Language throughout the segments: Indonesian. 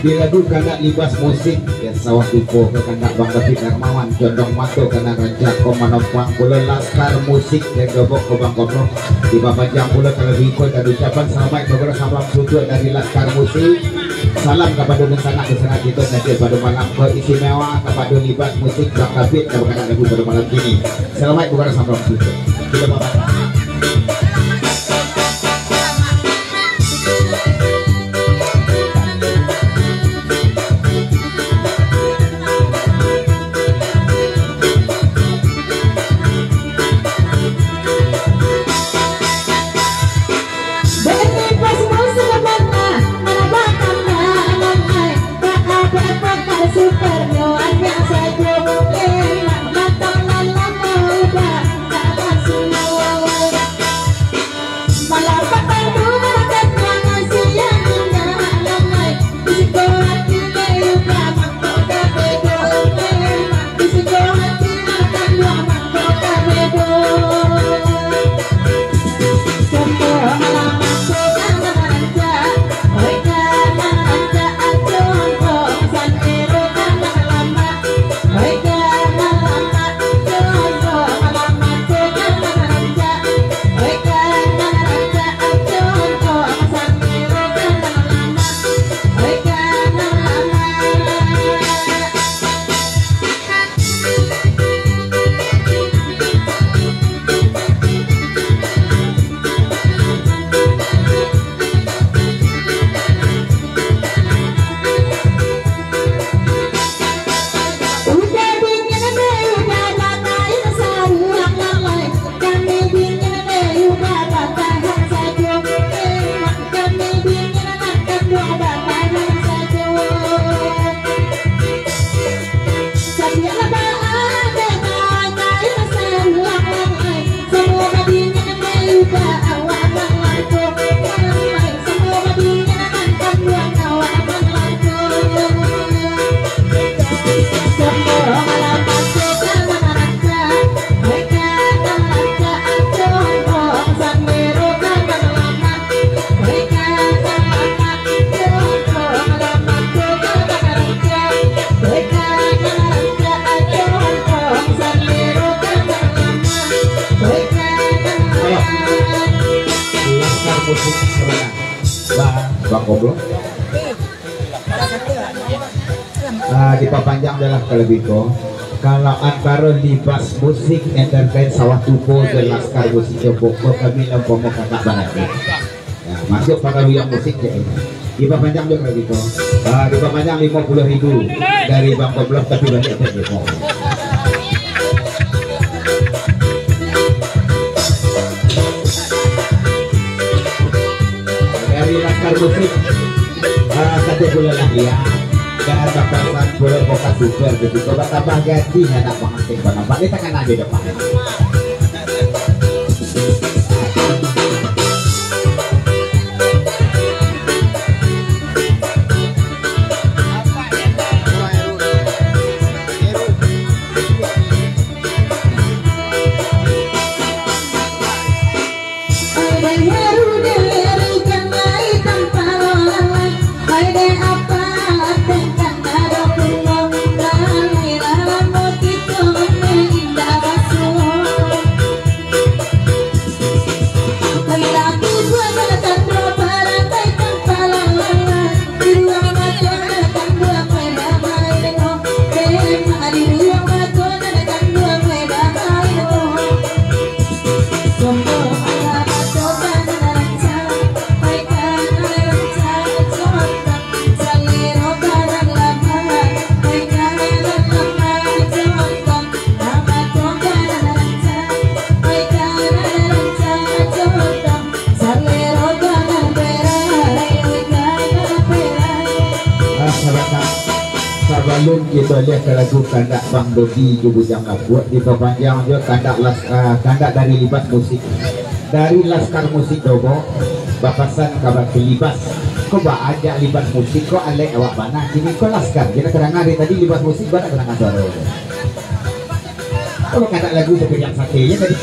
Di lagu kandak libas musik ya sawah dupo ke kandak Bang David Darmawan Jondong Mato kena raja komanompang pula laskar musik dan gobok ke Bang Kono di Bapak Jam pula terlebih ikut dan ucapan selamat kepada salam sujud dari laskar musik. Salam kepada rencana kesana kita nanti pada malam istimewa kepada libas musik Bang David dan kandak lagu pada malam ini. Selamat kepada salam sujud. Kita Bapak. musik sebenarnya Bang Goblok diperpanjang adalah kelebiko kalau antara libas musik entertain sawah tupo dan laskar musik jobok kami nampomo kakak banget ya, masuk pada yang musik ya ini diperpanjang juga kelebiko diperpanjang 50.000 dari Bang Goblok tapi banyak demo dari laskar musik satu bulan lagi ya dan bakalan boleh fokus super gitu coba tambah ganti anak pengantin penampak kita kan ada depan sebelum kita lihat ke lagu kandak Bang Dodi di Bujang Labuat diperpanjang juga kandak dari libas musik dari laskar musik Dobo bapasan kabar libas kok ajak libas musik kok alek awak mana kini kok laskar kita kadang hari tadi libas musik banyak kadang suara kalau kandak lagu seperti yang sakitnya tadi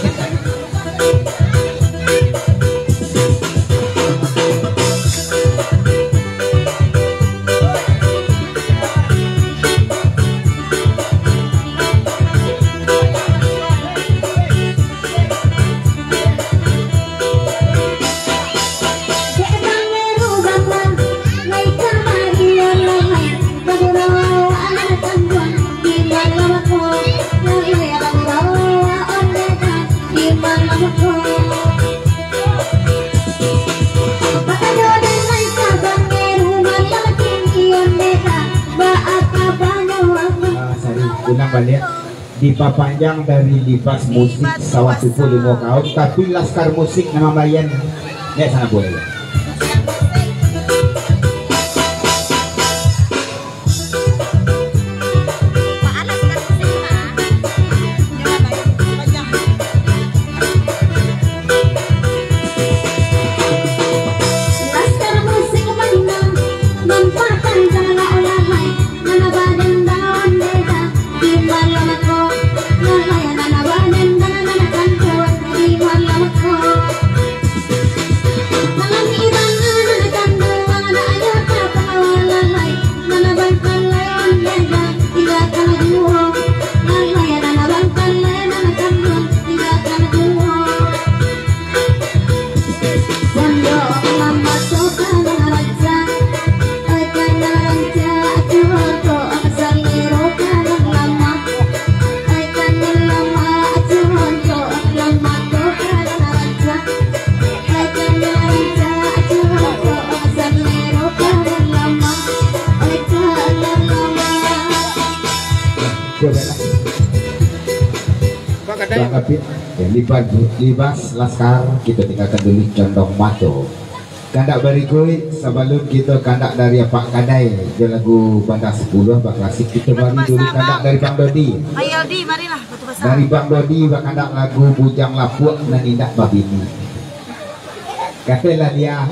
balik diperpanjang dari libas musik sawah tupo 5 tahun tapi laskar musik nama bayan ya sana boleh ya. Ya, libas laskar kita tinggalkan dulu condong mato kandak berikut sebelum kita kandak dari Pak Kadai dia lagu Bandar 10 Pak Klasik kita bagi dulu kandak dari Bang Dodi dari Bang Dodi kandak lagu Bujang Lapuak dan Indah Babini katalah dia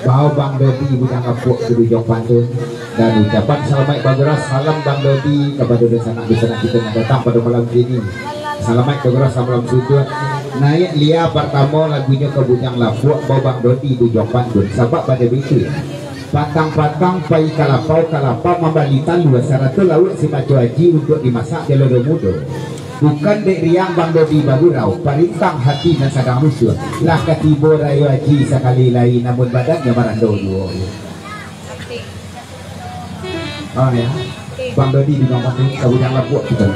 bahwa Bang Dodi Bujang Lapuak di Jong Pantun dan ucapan selamat bageras salam Bang Dodi kepada sanak di sana kita yang datang pada malam ini. Selamat bageras salam sujud naik lia pertama lagunya ke Bujang Lapuak bawa Bang Dodi di Jong Pantun sebab pada itu patang-patang pai kalapau membalitan 200 laut si macu haji untuk dimasak jalur mudo bukan dek riang Bang Dodi Bagurau parintang hati dan sadang musuh lah ketibo rayu haji sekali lain namun badannya marando dua. Oh ya, Bang Dodi di Bang Dodi kabudang lapuk kita.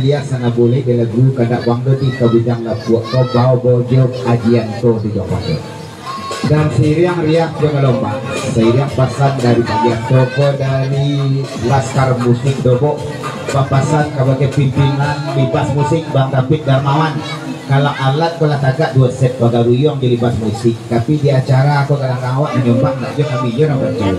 Lihat sana boleh dia lagu kada Bang Dodi kabujang lapuk ko bau bojok ajian to di Jokowi dan siriang riak jangan lomba siriang pasan dari ajian toko dari Laskar Musik Dobok papasan sebagai pimpinan Libas Musik Bang David Darmawan. Kalau alat kalau tagak 2 set bagaruyong di Libas Musik tapi di acara aku kadang awak menyumbang nak jo kami jo nak berjuang.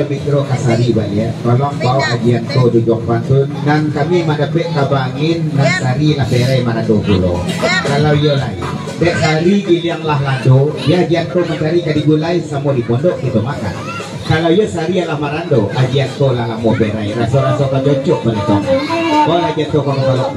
Mikro Kasari balik ya, tolong bawa ajian to di Jok Pantun dan kami madapet kabangin nasari nasere mana 20 kalau yo lain dek hari iliang lah lado dia ajian to mencari kadigulai sama di pondok itu makan Kalau ya sari ala marando, aja sekolah la mau berai, rasa-rasa kan cocok menitong. Kalau aja tu kamu kalau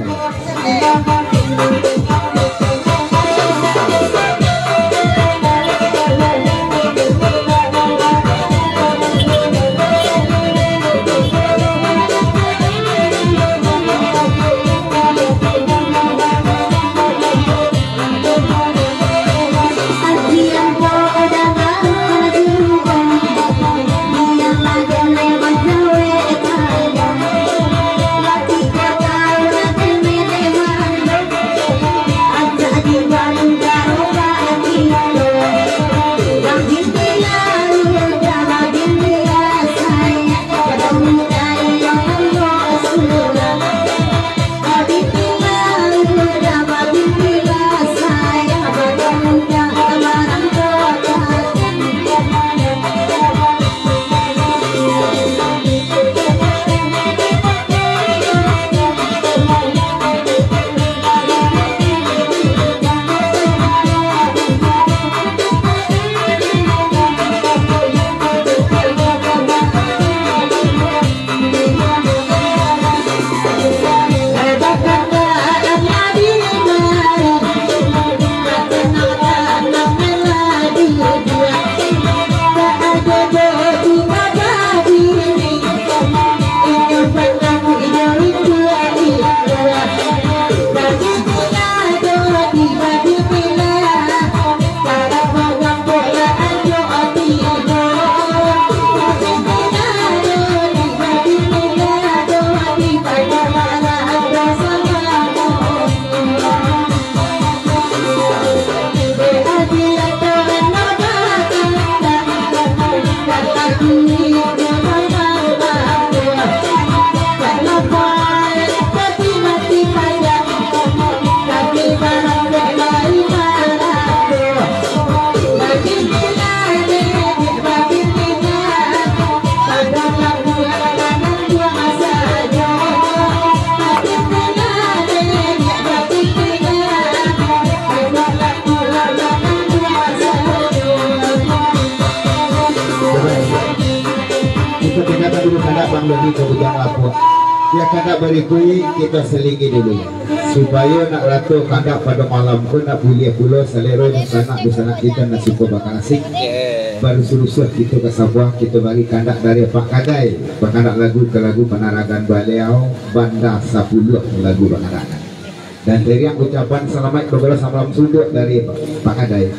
bang lebih ke ujang lapor ya kandak berikui kita selingi dulu supaya nak ratu kandak pada malam pun nak bulia pulau selero dan sanak busana kita nasi bakal asik baru suruh kita ke Sabah kita bagi kandak dari Pak Kadai kandak lagu ke lagu Penaragan Baleau Banda 10 lagu Penaragan dan teriak ucapan selamat beberapa salam sudut dari Pak Kadai.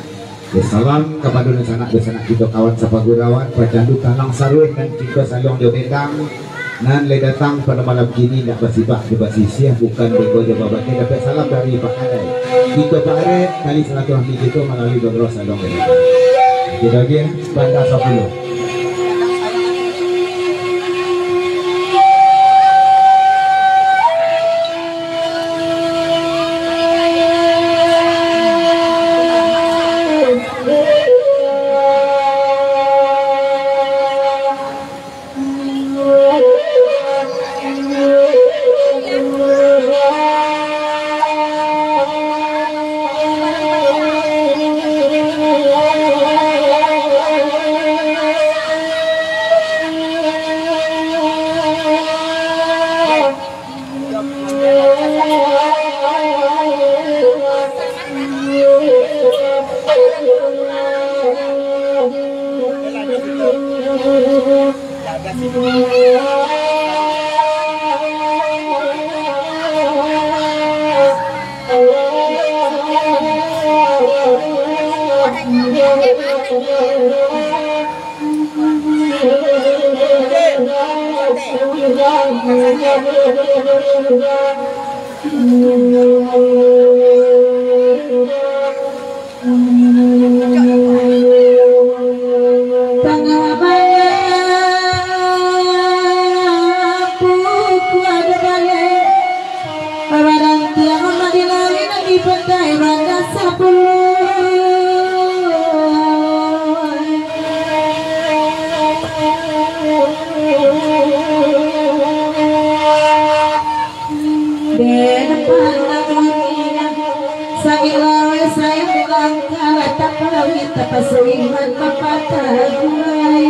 Ya, salam kepada sanak kita kawan sapagurawan pacandu talang sarwe dan kita salong jo bendang nan le datang pada malam kini nak bersibak di basisia bukan bego jawa batin dapat salam dari Pak Kadai kita Pak Are kali silaturahmi kita melalui beberapa salong kita lagi Banda 10. Tapasuiman papatagay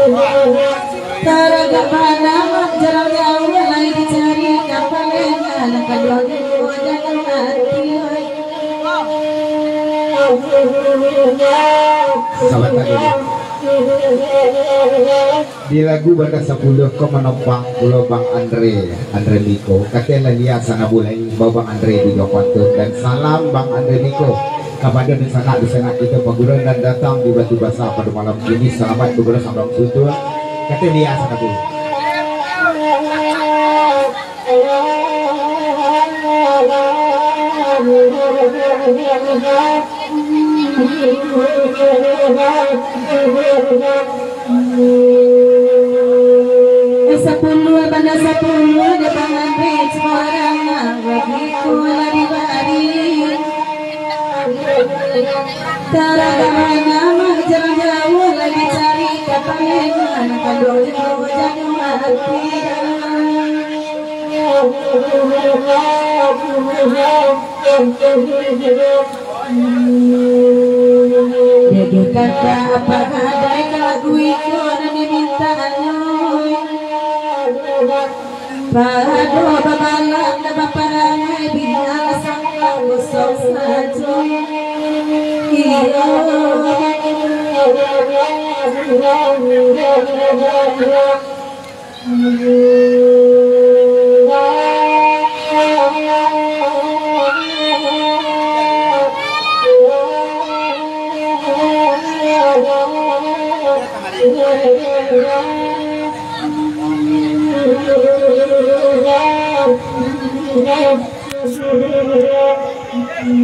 Taraga pada jarang jauh lagi dicari kapalengan kalau jangan mati. Sahabat tadi di lagu Banda 10 ko menopang pulau Bang Andre Miko katanya lihat sana bulai bawa Bang Andre di Jokwanto dan salam Bang Andre Miko kepada di sana kita pengguruan dan datang di Batu Basah pada malam ini. Selamat beberapa sambang sutu katanya lihat sana bulai. Sepuluh Banda 10 ada Bang Andre seorang begitu lari Taraga mana jarang jauh lagi cari kapalengan kalau jangan mati. Dia kata apa kadai lagu itu dan diminta Pado babalak na baparanay binala sa kausok sa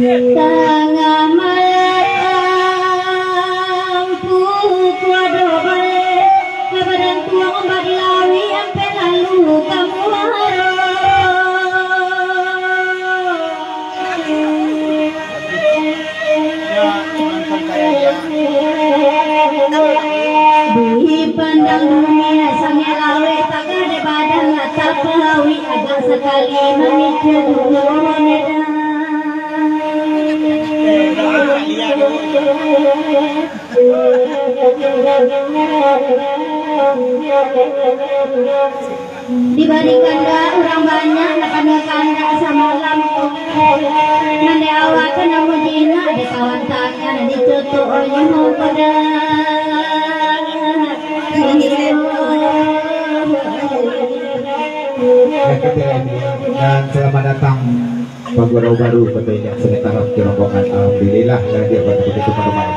tengah malam puku ado balik kebadan tuang ombak lawi sampai lalu kamu di pandang dunia sangnya lawe tak ada badan tak pelawi ada sekali manikir dulu medan. Dibandingkan orang banyak akan kanda sama lampu nanti awak kena mujina di kawan tanya nanti tutup orang mau pada dan selamat datang Bagorau baru katanya sementara di rombongan. Alhamdulillah hadir pada begitu pada malam.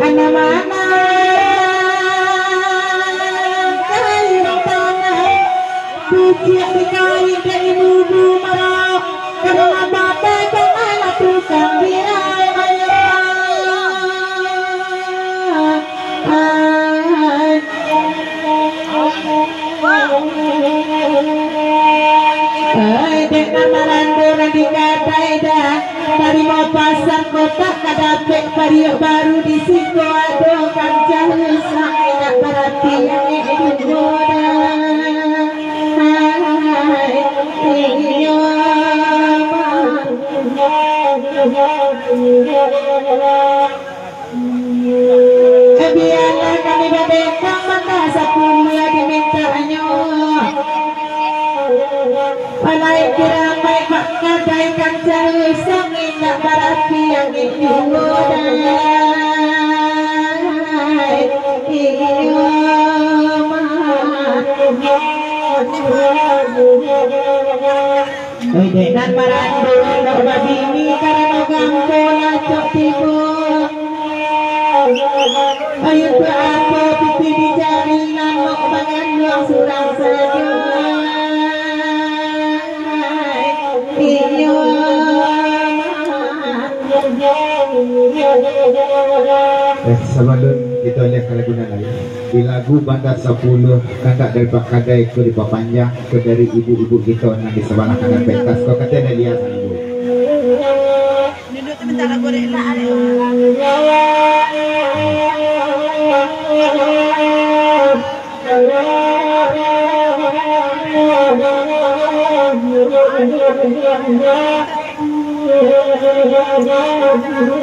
Mana-mana Buciak dikali ke ibu marah karena bapak ke anak tukang birai dek namaran dorang dikatai dah dari mau pasar kota kadapek pariuk baru di situ ada kancah rusak enak perhatian ibu biarlah kami berdekang maka sepuluh dimintanya palai kiramai mak kadaikan cari sangin nak berarti yang itu dan marandu nak bini karena gangkola cok tibu ayo berapa pipi dicari namok bangan luang surang saja sebelum kita lihat lagu lain di lagu Banda 10 kandak dari Pak Kadai ke di Panjang ke dari ibu-ibu kita yang di sebelah kanan pentas kau katanya lihat ibu duduk sebentar goreng lah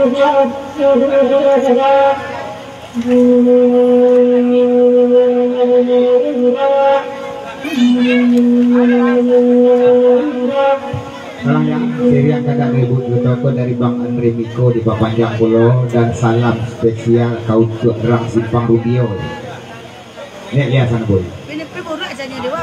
Yang serian kadang ribut toko dari Bang Andre Miko di Papanjang Pulau dan salam spesial kau ke Rang Simpang Rubio. Ini lihat sana boy. Ini perbudak saja dia.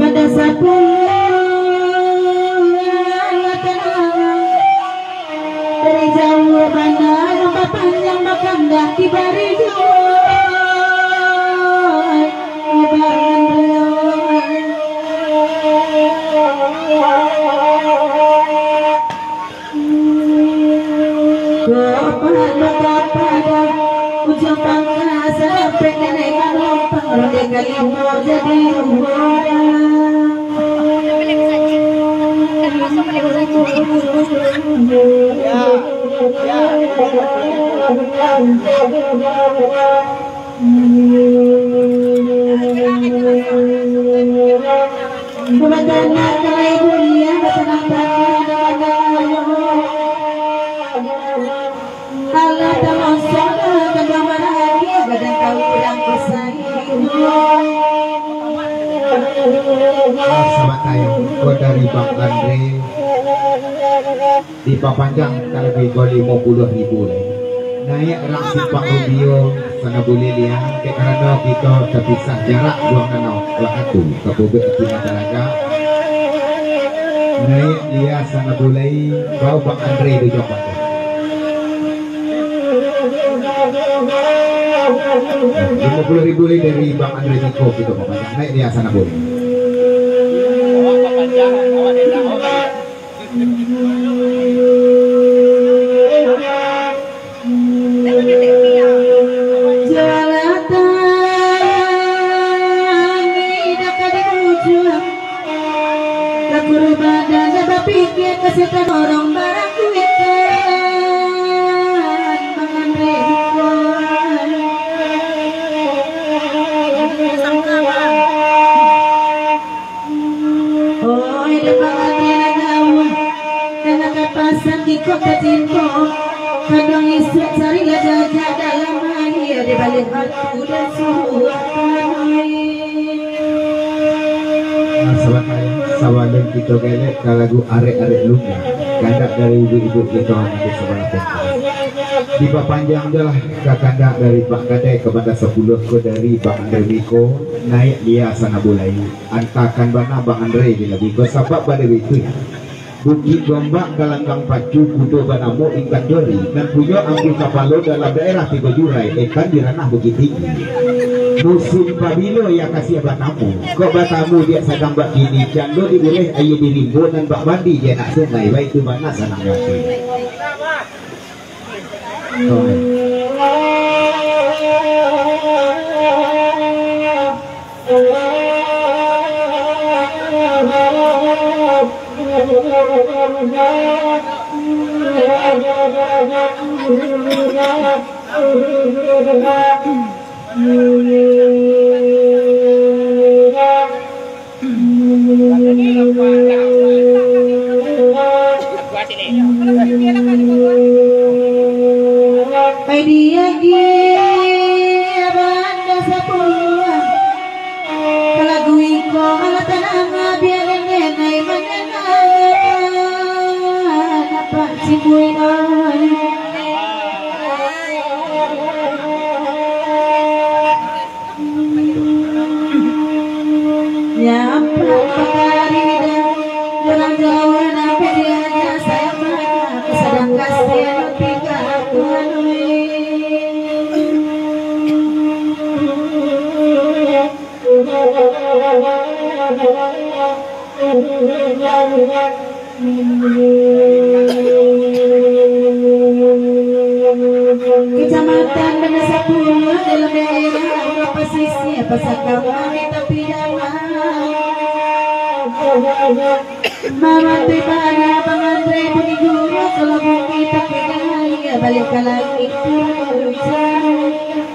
Pada sapu dari jauh bandar lomba panjang bakanda kibari ujung pangkas sampai nenek menumpang roda kali mau jadi Kumadana kalay dunia batanang Allah terlosong kegamaragi badan kau kurang bersaing. Sama kayak kau dari Bang Andre di Papanjang kalau bego 50.000 naik Rang Simpang Rubio sana boleh lihat karena kita terpisah jarak buang danau waktu ke bobek Cina Talaga naik dia sana boleh bau Bang Andre di Jombang 50.000 dari Bang Andre Miko gitu Papanjang naik dia sana boleh pikir kesehatan orang barang duitan Bang Andre oh ini Bang Andre nagawa dan nagapasan di kota Cinta kadang isu cari jajah dalam air di balik batu dan suruhan sawadon kita gelek ke lagu arek-arek luka kandak dari ibu-ibu kita nanti sebelah tempat di Papanjang adalah kandak dari Pak Kadai kepada 10 ke dari Bang Andre Miko naik dia sana bulai antakan bana Bang Andre di lebih ke sabab pada itu Bukit Gombak Galanggang Pacu Kudo Banamu Ikan Jori dan punya ambil kapalo dalam daerah Tiga Jurai ikan di ranah Bukit Tinggi musim pabilo ya kasih batamu kok batamu dia sedang bak kini jando diboleh ayo dirimbo dan bak mandi dia nak sungai baik itu mana sanang mati pasakawan tapi jangan Mamante para Pangandre bunyi guru kalau kita pedaya balik ke langit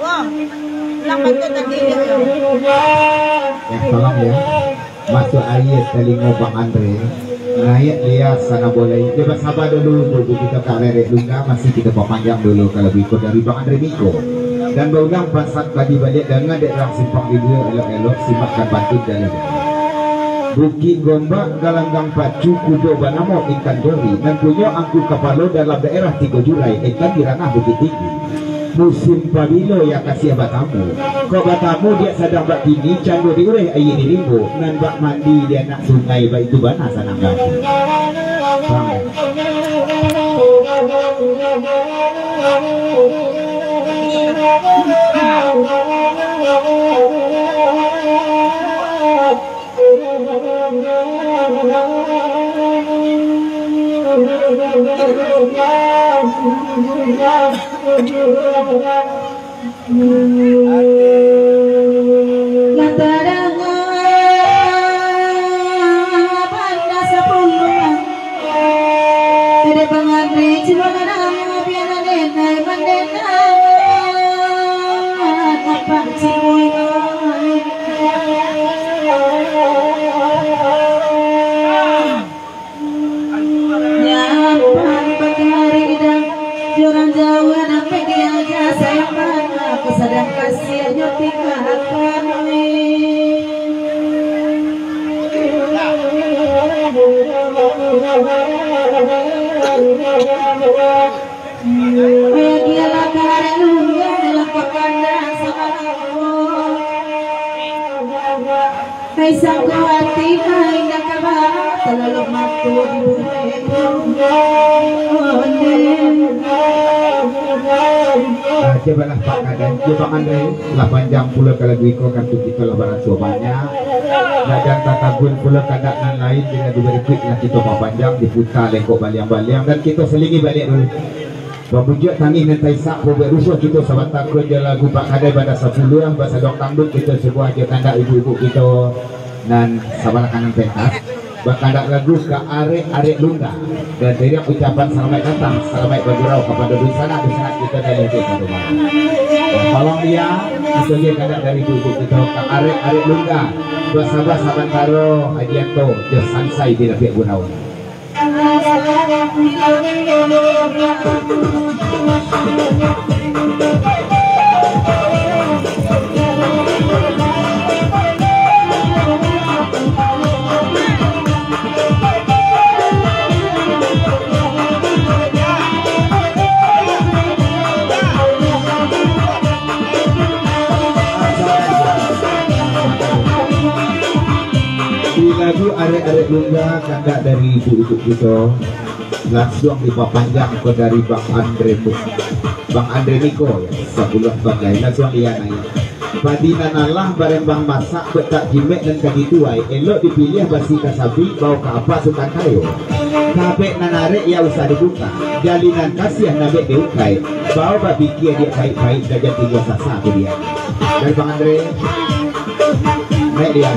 wah lama tuh tadi ya tolong ya masuk ayat telinga Bang Andre naik lihat sana boleh coba sabar dulu dulu kita karere lunga masih kita panjang dulu kalau ikut dari Bang Andre Miko dan baulang pasat tadi balik dengan daerah simpang video elok-elok simakkan batu dan Bukit Gombak galanggang pacu kudo banamo ikan dori dan punya angku kapalo dalam daerah 3 Julai ikan di ranah Bukit Tinggi musim pabilo ya kasih batamu kau batamu dia sedang bak tinggi candu diureh air di limbo nan bak mandi dia nak sungai baik itu bana sanang gati sedang kasihnya tinggalkan dialah karena dalam pekandang sama hai sang hati hai nak kabar terlalu matur cobalah Pak Kadan, coba Andre, 8 jam pula kalau duiko kartu kita lebaran banyak. Dan tatagun pula kadak dan lain dengan diberi quick yang kita panjang diputar lekok baliang-baliang dan kita selingi balik dulu. Babujak tangis dan taisak probek rusuh kita sahabat takut je lagu Pak Kadan pada 10 bahasa dok tangdut kita sebuah je kandak ibu-ibu kita dan sahabat kanan pentas. Berkandak lagu ke arek lungga dan dari ucapan selamat datang selamat bergurau kepada di sana kita dari kita rumah. Tolong dia itu kandak dari ibu kita ke arek lungga bersabar saban karo ajianto je sansai di pihak gurau. Lagu arek-arek lungga kandak dari ibu-ibu kita langsung dipanjang ke dari Bang Andre Miko ya sebelum bagai langsung dia naik Padina nalah bareng bang masak betak jimek dan kaki tuai elok dipilih bersih kasabi bau ke apa sukan kayu kabek nanarek ya usah dibuka jalinan kasih nabek diukai bau babikir dia baik-baik dan tinggal sasa tu dia dari Bang Andre naik dia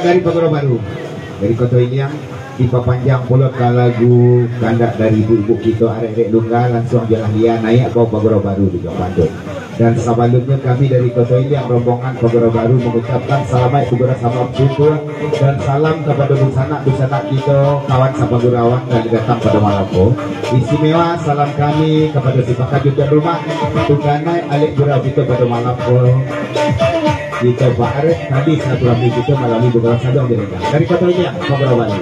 dari Pagoro Baru dari Kota Iliang dipapanjang pula ke lagu kandak dari ibu-ibu kita arek-arek lungga langsung jalan dia naik ke Pagoro Baru di Bandung dan sebelumnya kami dari Kota Iliang rombongan Pagoro Baru mengucapkan selamat Pagoro Sabab syukur dan salam kepada busana kita kawan Sabagurawan dan datang pada malamku istimewa salam kami kepada si Pakar juga rumah tukanai alik gurau kita pada malamku kita Pak Arif tadi silaturahmi kita melalui beberapa sadang dari Kota Iliang Pagoro Baru.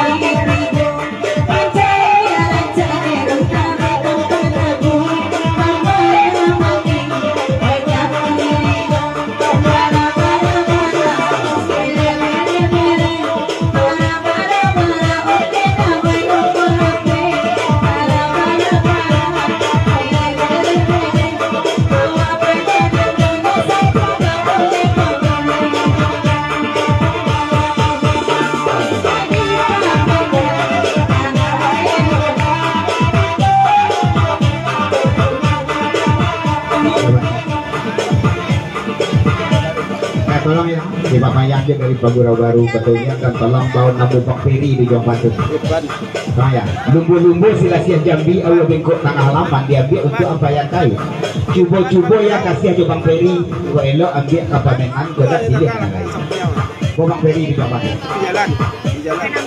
Bye. tolong ya di Papayang dia dari Bagura Baru betulnya dan tolong tahun Nabu Pak Peri di Jong Batu. Tolong ya lumbu-lumbu sila siang Jambi Allah bengkok tanah lapan diambil untuk apa yang tahu cubo-cubo ya kasih aja Bang Peri gua elok ambil kapanengan gua tak silih dengan lain gua Bang Peri di Jong Batu di jalan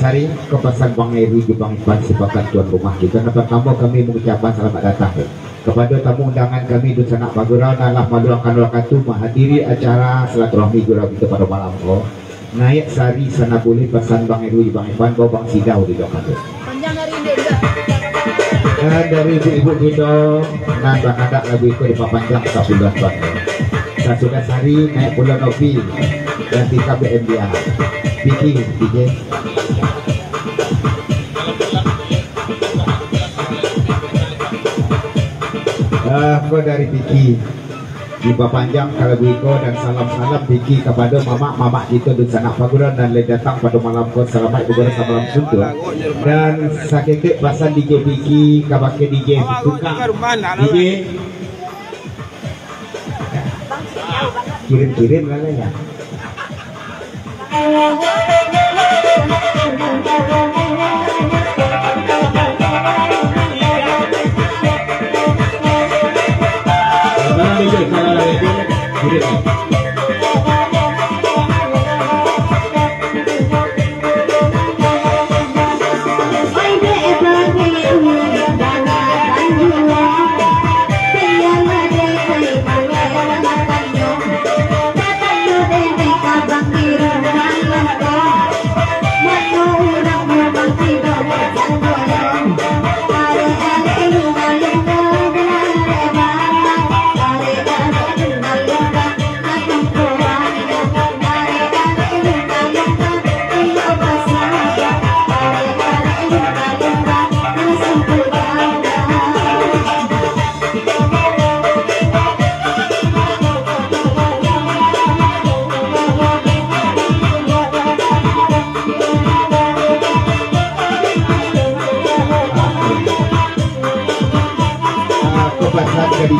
Sari kepasan Bang Eri di Bang Ipan sepakat tuan rumah kita. Pertama kami mengucapkan selamat datang kepada tamu undangan kami di Sanak Bagura dalam malu akan waktu menghadiri acara silaturahmi gurau kita pada malam ko. Naik Sari sana boleh pesan Bang Eri di Bang Ipan bawa Bang Sidau di Dokter. Panjang hari ini dan dari ibu-ibu kita dan bang adak lagu itu di Papanjang sebulan tuan. Saya sudah Sari naik bulan Novi dan tika BMDA. Vicky DJ. Aku dari Vicky di Papanjang kalau Wiko dan salam-salam Vicky kepada mama kita di Sanak Bagura dan datang pada malam ko selamat beberapa malam suntuk dan sakit pasal DJ Vicky kabake DJ tukang DJ kirim-kirim lah ya.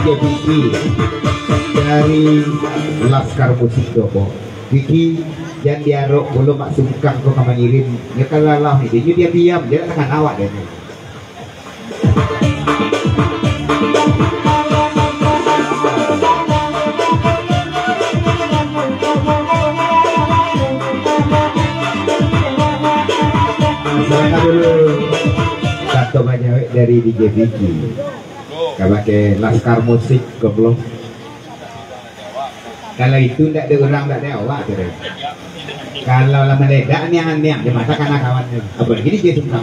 DJ Vicky dari Laskar Musik Dobo. Vicky dan dia rok belum mak sungkang kau kamu ngirim dia kalalah ini dia diam dia tangan awak dia Selamat dulu satu banyak dari DJ Vicky pakai Laskar Musik goblok. Kalau itu tidak ada orang tidak ada awak kira. Kalau lama ledak niang di mata kanak kawannya. Apa lagi dia sumpah.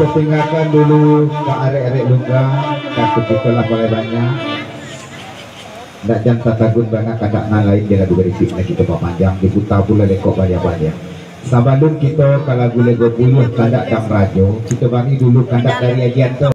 kita tinggalkan dulu ke arek-arek lungga, kartu kita lah boleh banyak. Ndak jangan tagun banget kadang lain dia lagu berisik kita panjang diputar pula lekok banyak-banyak. Sabalun kita kalau gule 20 kandak dam rajo, kita bagi dulu kandak dari ajian tu.